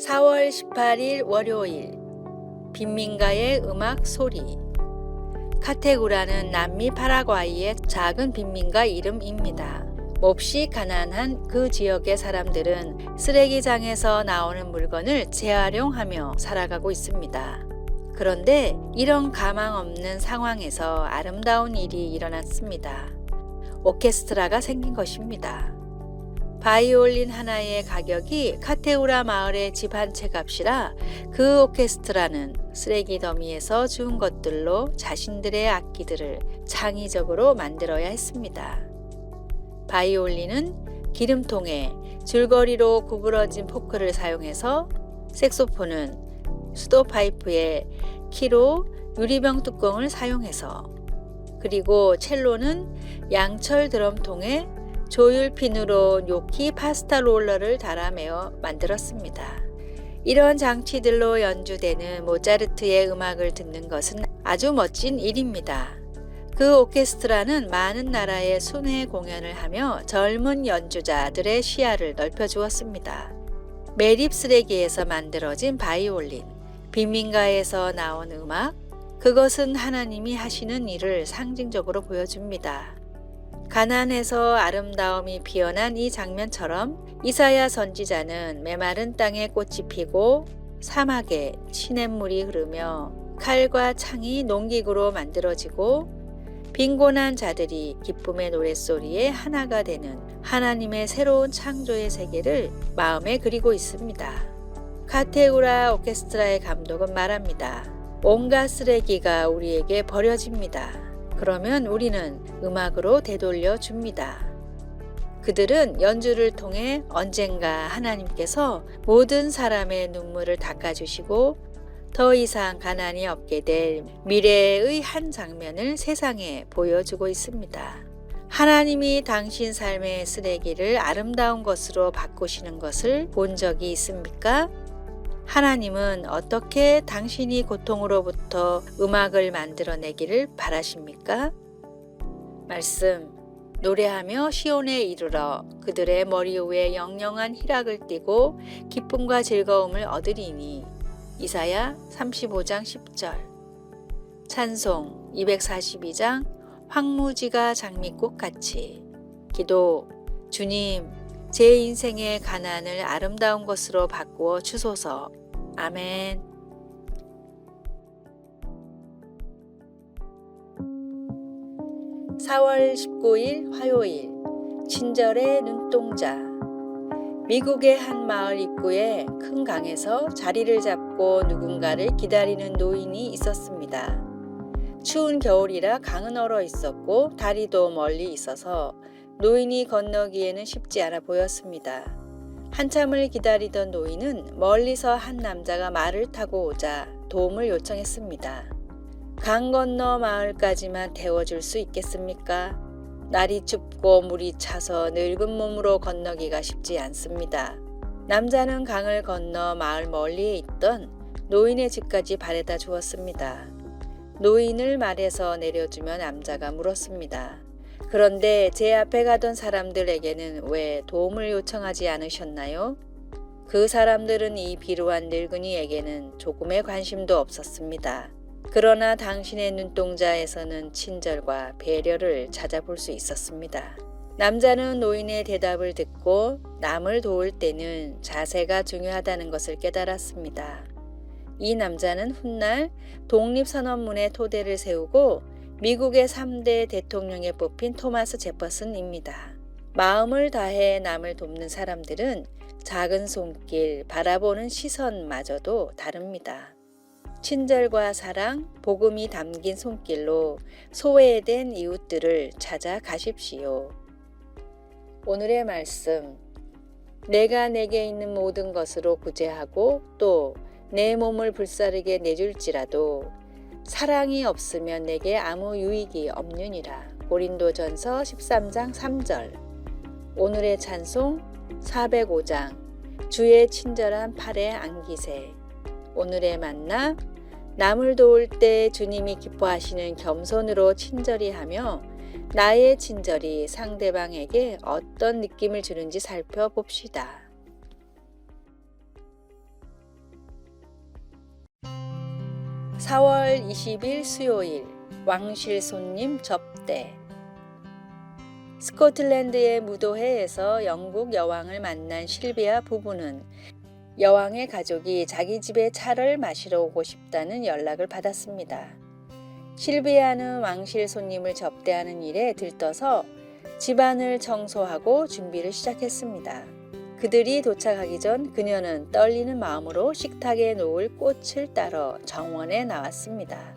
4월 18일 월요일 빈민가의 음악 소리. 카테구라는 남미 파라과이의 작은 빈민가 이름입니다. 몹시 가난한 그 지역의 사람들은 쓰레기장에서 나오는 물건을 재활용하며 살아가고 있습니다. 그런데 이런 가망 없는 상황에서 아름다운 일이 일어났습니다. 오케스트라가 생긴 것입니다. 바이올린 하나의 가격이 카테우라 마을의 집 한 채 값이라 그 오케스트라는 쓰레기 더미에서 주운 것들로 자신들의 악기들을 창의적으로 만들어야 했습니다. 바이올린은 기름통에 줄거리로 구부러진 포크를 사용해서, 색소폰은 수도파이프에 키로 유리병 뚜껑을 사용해서, 그리고 첼로는 양철 드럼통에 조율핀으로 뇨키 파스타 롤러를 달아매어 만들었습니다. 이런 장치들로 연주되는 모차르트의 음악을 듣는 것은 아주 멋진 일입니다. 그 오케스트라는 많은 나라의 순회 공연을 하며 젊은 연주자들의 시야를 넓혀주었습니다. 매립 쓰레기에서 만들어진 바이올린, 빈민가에서 나온 음악, 그것은 하나님이 하시는 일을 상징적으로 보여줍니다. 가난에서 아름다움이 피어난 이 장면처럼 이사야 선지자는 메마른 땅에 꽃이 피고 사막에 시냇물이 흐르며 칼과 창이 농기구로 만들어지고 빈곤한 자들이 기쁨의 노랫소리에 하나가 되는 하나님의 새로운 창조의 세계를 마음에 그리고 있습니다. 카테우라 오케스트라의 감독은 말합니다. 온갖 쓰레기가 우리에게 버려집니다. 그러면 우리는 음악으로 되돌려 줍니다. 그들은 연주를 통해 언젠가 하나님께서 모든 사람의 눈물을 닦아주시고 더 이상 가난이 없게 될 미래의 한 장면을 세상에 보여주고 있습니다. 하나님이 당신 삶의 쓰레기를 아름다운 것으로 바꾸시는 것을 본 적이 있습니까? 하나님은 어떻게 당신이 고통으로부터 음악을 만들어내기를 바라십니까? 말씀. 노래하며 시온에 이르러 그들의 머리 위에 영영한 희락을 띠고 기쁨과 즐거움을 얻으리니. 이사야 35장 10절. 찬송 242장 황무지가 장미꽃같이. 기도. 주님, 제 인생의 가난을 아름다운 것으로 바꾸어 주소서. 아멘. (4월 19일) 화요일 친절의 눈동자. 미국의 한 마을 입구에 큰 강에서 자리를 잡고 누군가를 기다리는 노인이 있었습니다. 추운 겨울이라 강은 얼어 있었고 다리도 멀리 있어서 노인이 건너기에는 쉽지 않아 보였습니다. 한참을 기다리던 노인은 멀리서 한 남자가 말을 타고 오자 도움을 요청했습니다. 강 건너 마을까지만 태워줄 수 있겠습니까? 날이 춥고 물이 차서 늙은 몸으로 건너기가 쉽지 않습니다. 남자는 강을 건너 마을 멀리에 있던 노인의 집까지 바래다 주었습니다. 노인을 말해서 내려주며 남자가 물었습니다. 그런데 제 앞에 가던 사람들에게는 왜 도움을 요청하지 않으셨나요? 그 사람들은 이 비루한 늙은이에게는 조금의 관심도 없었습니다. 그러나 당신의 눈동자에서는 친절과 배려를 찾아볼 수 있었습니다. 남자는 노인의 대답을 듣고 남을 도울 때는 자세가 중요하다는 것을 깨달았습니다. 이 남자는 훗날 독립선언문의 토대를 세우고 미국의 3대 대통령에 뽑힌 토마스 제퍼슨입니다. 마음을 다해 남을 돕는 사람들은 작은 손길, 바라보는 시선마저도 다릅니다. 친절과 사랑, 복음이 담긴 손길로 소외된 이웃들을 찾아가십시오. 오늘의 말씀. 내가 내게 있는 모든 것으로 구제하고 또 내 몸을 불사르게 내줄지라도 사랑이 없으면 내게 아무 유익이 없느니라. 고린도전서 13장 3절. 오늘의 찬송 405장 주의 친절한 팔에 안기세. 오늘의 만나. 남을 도울 때 주님이 기뻐하시는 겸손으로 친절히 하며 나의 친절이 상대방에게 어떤 느낌을 주는지 살펴봅시다. 4월 20일 수요일 왕실 손님 접대. 스코틀랜드의 무도회에서 영국 여왕을 만난 실비아 부부는 여왕의 가족이 자기 집에 차를 마시러 오고 싶다는 연락을 받았습니다. 실비아는 왕실 손님을 접대하는 일에 들떠서 집안을 청소하고 준비를 시작했습니다. 그들이 도착하기 전 그녀는 떨리는 마음으로 식탁에 놓을 꽃을 따러 정원에 나왔습니다.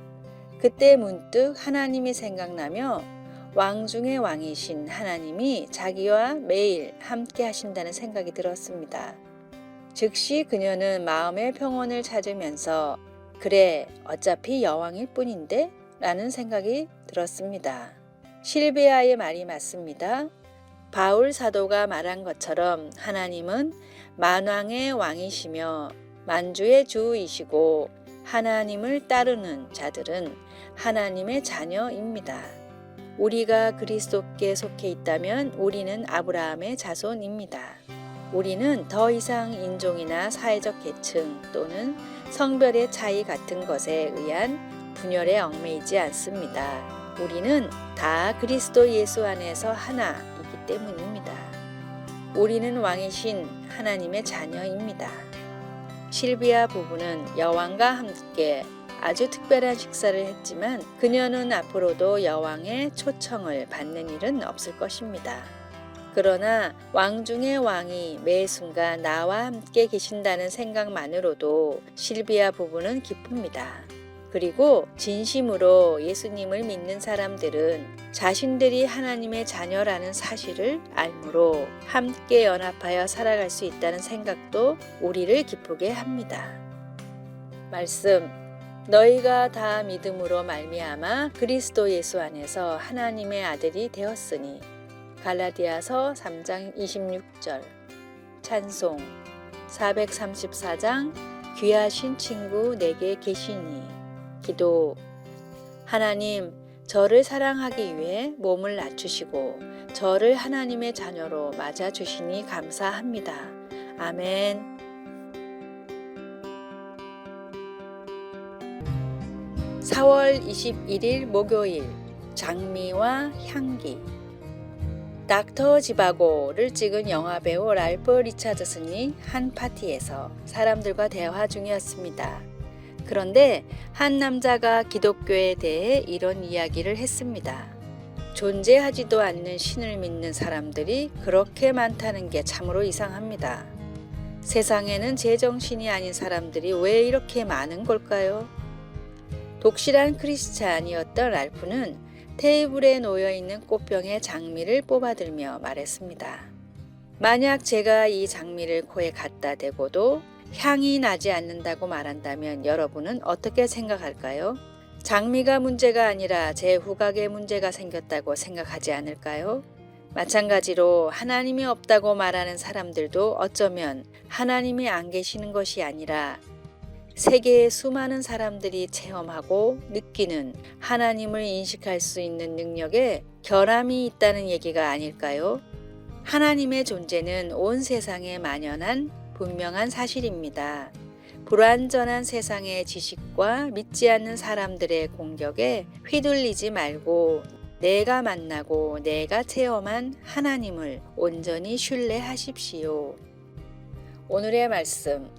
그때 문득 하나님이 생각나며 왕 중의 왕이신 하나님이 자기와 매일 함께 하신다는 생각이 들었습니다. 즉시 그녀는 마음의 평온을 찾으면서 그래, 어차피 여왕일 뿐인데? 라는 생각이 들었습니다. 실비아의 말이 맞습니다. 바울 사도가 말한 것처럼 하나님은 만왕의 왕이시며 만주의 주이시고 하나님을 따르는 자들은 하나님의 자녀입니다. 우리가 그리스도께 속해 있다면 우리는 아브라함의 자손입니다. 우리는 더 이상 인종이나 사회적 계층 또는 성별의 차이 같은 것에 의한 분열에 얽매이지 않습니다. 우리는 다 그리스도 예수 안에서 하나이기 때문입니다. 우리는 왕이신 하나님의 자녀입니다. 실비아 부부는 여왕과 함께 아주 특별한 식사를 했지만 그녀는 앞으로도 여왕의 초청을 받는 일은 없을 것입니다. 그러나 왕 중의 왕이 매 순간 나와 함께 계신다는 생각만으로도 실비아 부부는 기쁩니다. 그리고 진심으로 예수님을 믿는 사람들은 자신들이 하나님의 자녀라는 사실을 알므로 함께 연합하여 살아갈 수 있다는 생각도 우리를 기쁘게 합니다. 말씀, 너희가 다 믿음으로 말미암아 그리스도 예수 안에서 하나님의 아들이 되었으니. 갈라디아서 3장 26절. 찬송 434장 귀하신 친구 내게 계시니. 기도. 하나님, 저를 사랑하기 위해 몸을 낮추시고 저를 하나님의 자녀로 맞아주시니 감사합니다. 아멘. (4월 21일) 목요일 장미와 향기. 닥터 지바고를 찍은 영화배우 랄프 리차드슨이 한 파티에서 사람들과 대화 중이었습니다. 그런데 한 남자가 기독교에 대해 이런 이야기를 했습니다. 존재하지도 않는 신을 믿는 사람들이 그렇게 많다는 게 참으로 이상합니다. 세상에는 제정신이 아닌 사람들이 왜 이렇게 많은 걸까요? 독실한 크리스찬이었던 랄프는 테이블에 놓여있는 꽃병의 장미를 뽑아들며 말했습니다. 만약 제가 이 장미를 코에 갖다 대고도 향이 나지 않는다고 말한다면 여러분은 어떻게 생각할까요? 장미가 문제가 아니라 제 후각에 문제가 생겼다고 생각하지 않을까요? 마찬가지로 하나님이 없다고 말하는 사람들도 어쩌면 하나님이 안 계시는 것이 아니라 세계의 수많은 사람들이 체험하고 느끼는 하나님을 인식할 수 있는 능력에 결함이 있다는 얘기가 아닐까요? 하나님의 존재는 온 세상에 만연한 분명한 사실입니다. 불완전한 세상의 지식과 믿지 않는 사람들의 공격에 휘둘리지 말고 내가 만나고 내가 체험한 하나님을 온전히 신뢰하십시오. 오늘의 말씀.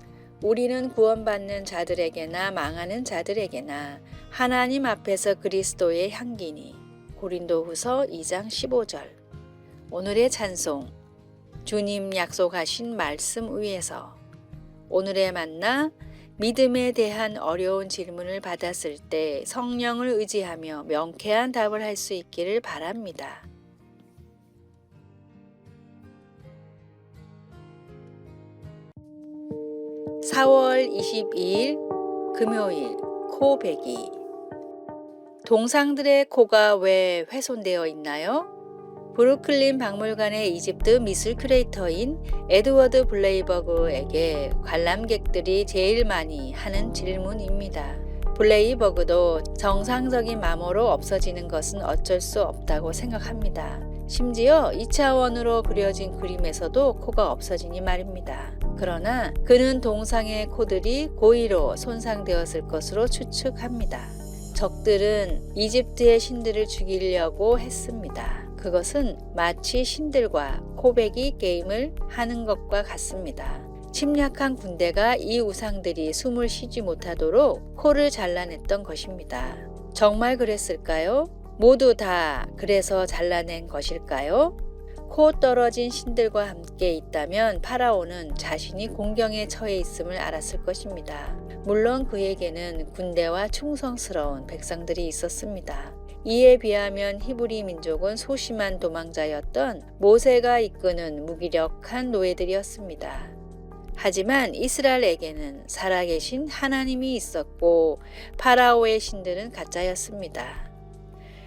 우리는 구원받는 자들에게나 망하는 자들에게나 하나님 앞에서 그리스도의 향기니. 고린도후서 2장 15절. 오늘의 찬송. 주님 약속하신 말씀 위에서. 오늘의 만나. 믿음에 대한 어려운 질문을 받았을 때 성령을 의지하며 명쾌한 답을 할 수 있기를 바랍니다. (4월 22일) 금요일 코베기. 동상들의 코가 왜 훼손되어 있나요? 브루클린 박물관의 이집트 미술 큐레이터인 에드워드 블레이버그에게 관람객들이 제일 많이 하는 질문입니다. 블레이버그도 정상적인 마모로 없어지는 것은 어쩔 수 없다고 생각합니다. 심지어 2차원으로 그려진 그림에서도 코가 없어지니 말입니다. 그러나 그는 동상의 코들이 고의로 손상되었을 것으로 추측합니다. 적들은 이집트의 신들을 죽이려고 했습니다. 그것은 마치 신들과 코베기 게임을 하는 것과 같습니다. 침략한 군대가 이 우상들이 숨을 쉬지 못하도록 코를 잘라냈던 것입니다. 정말 그랬을까요? 모두 다 그래서 잘라낸 것일까요? 코 떨어진 신들과 함께 있다면 파라오는 자신이 공경에 처해 있음을 알았을 것입니다. 물론 그에게는 군대와 충성스러운 백성들이 있었습니다. 이에 비하면 히브리 민족은 소심한 도망자였던 모세가 이끄는 무기력한 노예들이었습니다. 하지만 이스라엘에게는 살아계신 하나님이 있었고 파라오의 신들은 가짜였습니다.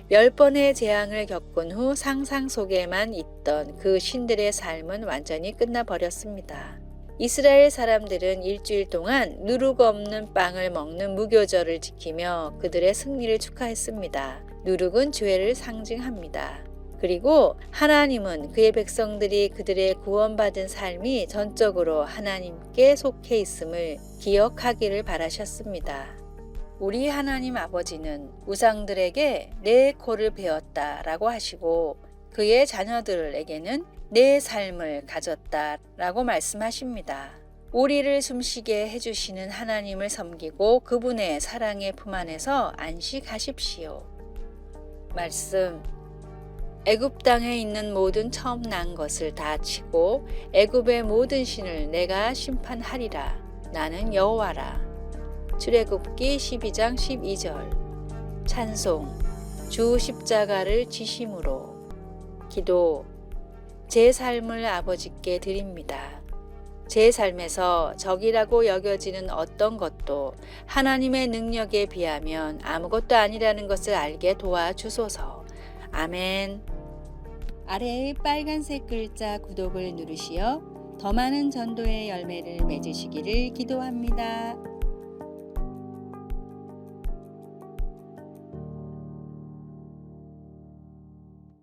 10번의 재앙을 겪은 후 상상 속에만 있던 그 신들의 삶은 완전히 끝나버렸습니다. 이스라엘 사람들은 일주일 동안 누룩 없는 빵을 먹는 무교절을 지키며 그들의 승리를 축하했습니다. 누룩은 죄를 상징합니다. 그리고 하나님은 그의 백성들이 그들의 구원받은 삶이 전적으로 하나님께 속해 있음을 기억하기를 바라셨습니다. 우리 하나님 아버지는 우상들에게 내 코를 베었다라고 하시고 그의 자녀들에게는 내 삶을 가졌다라고 말씀하십니다. 우리를 숨쉬게 해주시는 하나님을 섬기고 그분의 사랑의 품 안에서 안식하십시오. 말씀. 애굽 땅에 있는 모든 처음 난 것을 다 치고 애굽의 모든 신을 내가 심판하리라. 나는 여호와라. 출애굽기 12장 12절. 찬송. 주 십자가를 지심으로. 기도. 제 삶을 아버지께 드립니다. 제 삶에서 적이라고 여겨지는 어떤 것도 하나님의 능력에 비하면 아무것도 아니라는 것을 알게 도와주소서. 아멘. 아래의 빨간색 글자 구독을 누르시어 더 많은 전도의 열매를 맺으시기를 기도합니다.